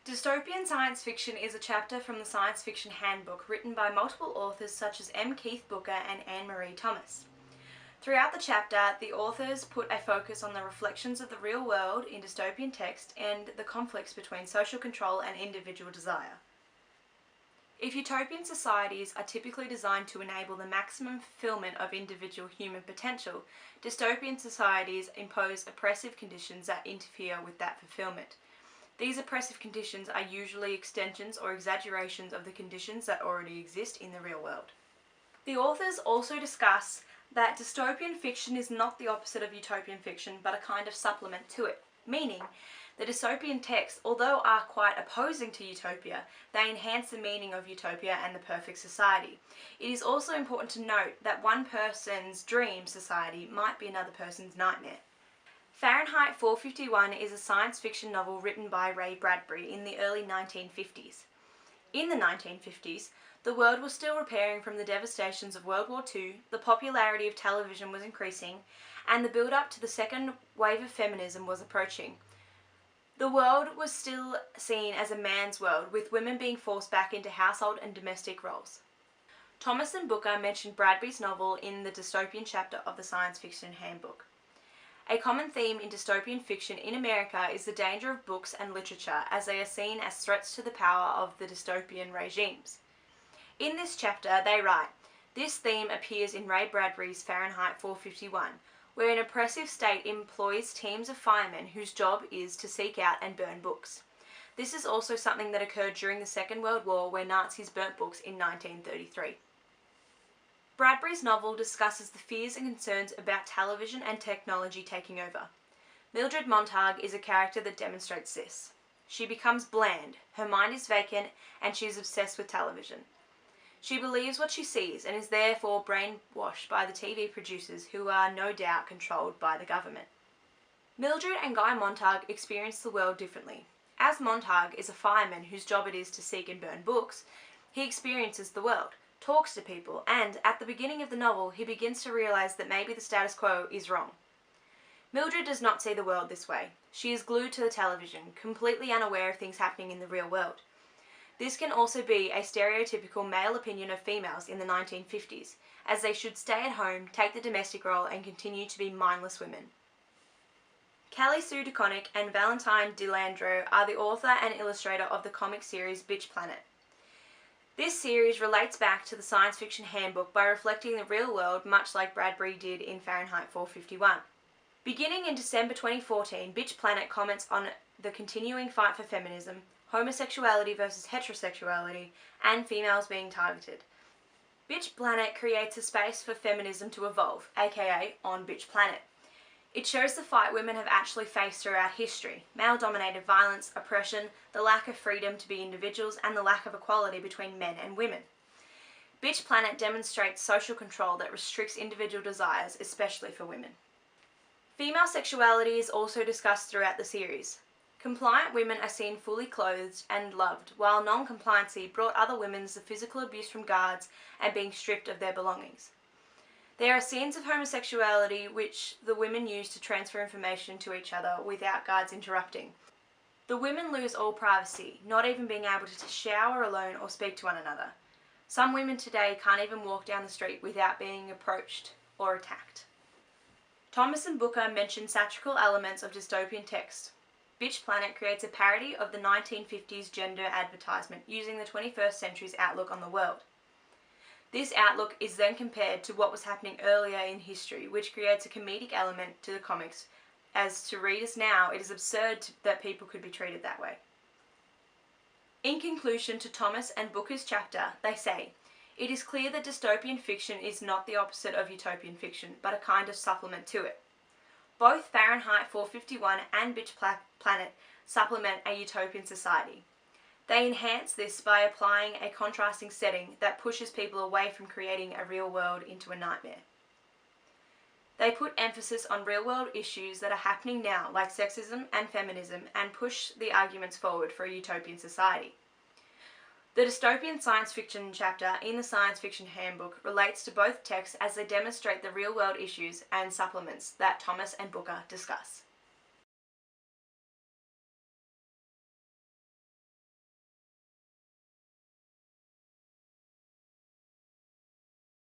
Dystopian science fiction is a chapter from the Science Fiction Handbook written by multiple authors such as M. Keith Booker and Anne-Marie Thomas. Throughout the chapter, the authors put a focus on the reflections of the real world in dystopian text and the conflicts between social control and individual desire. If utopian societies are typically designed to enable the maximum fulfillment of individual human potential, dystopian societies impose oppressive conditions that interfere with that fulfillment. These oppressive conditions are usually extensions or exaggerations of the conditions that already exist in the real world. The authors also discuss that dystopian fiction is not the opposite of utopian fiction, but a kind of supplement to it, meaning the dystopian texts, although are quite opposing to utopia, they enhance the meaning of utopia and the perfect society. It is also important to note that one person's dream society might be another person's nightmare. Fahrenheit 451 is a science fiction novel written by Ray Bradbury in the early 1950s. In the 1950s, the world was still repairing from the devastations of World War II, the popularity of television was increasing, and the build-up to the second wave of feminism was approaching. The world was still seen as a man's world, with women being forced back into household and domestic roles. Thomas and Booker mentioned Bradbury's novel in the dystopian chapter of the Science Fiction Handbook. A common theme in dystopian fiction in America is the danger of books and literature, as they are seen as threats to the power of the dystopian regimes. In this chapter, they write, "This theme appears in Ray Bradbury's Fahrenheit 451, where an oppressive state employs teams of firemen whose job is to seek out and burn books. This is also something that occurred during the Second World War, where Nazis burnt books in 1933. Bradbury's novel discusses the fears and concerns about television and technology taking over. Mildred Montag is a character that demonstrates this. She becomes bland, her mind is vacant, and she is obsessed with television. She believes what she sees and is therefore brainwashed by the TV producers, who are no doubt controlled by the government. Mildred and Guy Montag experience the world differently. As Montag is a fireman whose job it is to seek and burn books, he experiences the world, talks to people, and at the beginning of the novel he begins to realize that maybe the status quo is wrong. Mildred does not see the world this way. She is glued to the television, completely unaware of things happening in the real world. This can also be a stereotypical male opinion of females in the 1950s, as they should stay at home, take the domestic role, and continue to be mindless women. Kelly Sue DeConnick and Valentine DeLandro are the author and illustrator of the comic series Bitch Planet. This series relates back to the Science Fiction Handbook by reflecting the real world, much like Bradbury did in Fahrenheit 451. Beginning in December 2014, Bitch Planet comments on the continuing fight for feminism, homosexuality versus heterosexuality, and females being targeted. Bitch Planet creates a space for feminism to evolve, aka on Bitch Planet. It shows the fight women have actually faced throughout history: male-dominated violence, oppression, the lack of freedom to be individuals, and the lack of equality between men and women. Bitch Planet demonstrates social control that restricts individual desires, especially for women. Female sexuality is also discussed throughout the series. Compliant women are seen fully clothed and loved, while non-compliancy brought other women the physical abuse from guards and being stripped of their belongings. There are scenes of homosexuality which the women use to transfer information to each other without guards interrupting. The women lose all privacy, not even being able to shower alone or speak to one another. Some women today can't even walk down the street without being approached or attacked. Thomas and Booker mention satirical elements of dystopian text. Bitch Planet creates a parody of the 1950s gender advertisement using the 21st century's outlook on the world. This outlook is then compared to what was happening earlier in history, which creates a comedic element to the comics, as to readers now it is absurd that people could be treated that way. In conclusion to Thomas and Booker's chapter, they say, "It is clear that dystopian fiction is not the opposite of utopian fiction, but a kind of supplement to it. Both Fahrenheit 451 and Bitch Planet supplement a utopian society. They enhance this by applying a contrasting setting that pushes people away from creating a real world into a nightmare. They put emphasis on real-world issues that are happening now, like sexism and feminism, and push the arguments forward for a utopian society." The dystopian science fiction chapter in the Science Fiction Handbook relates to both texts as they demonstrate the real-world issues and supplements that Thomas and Booker discuss.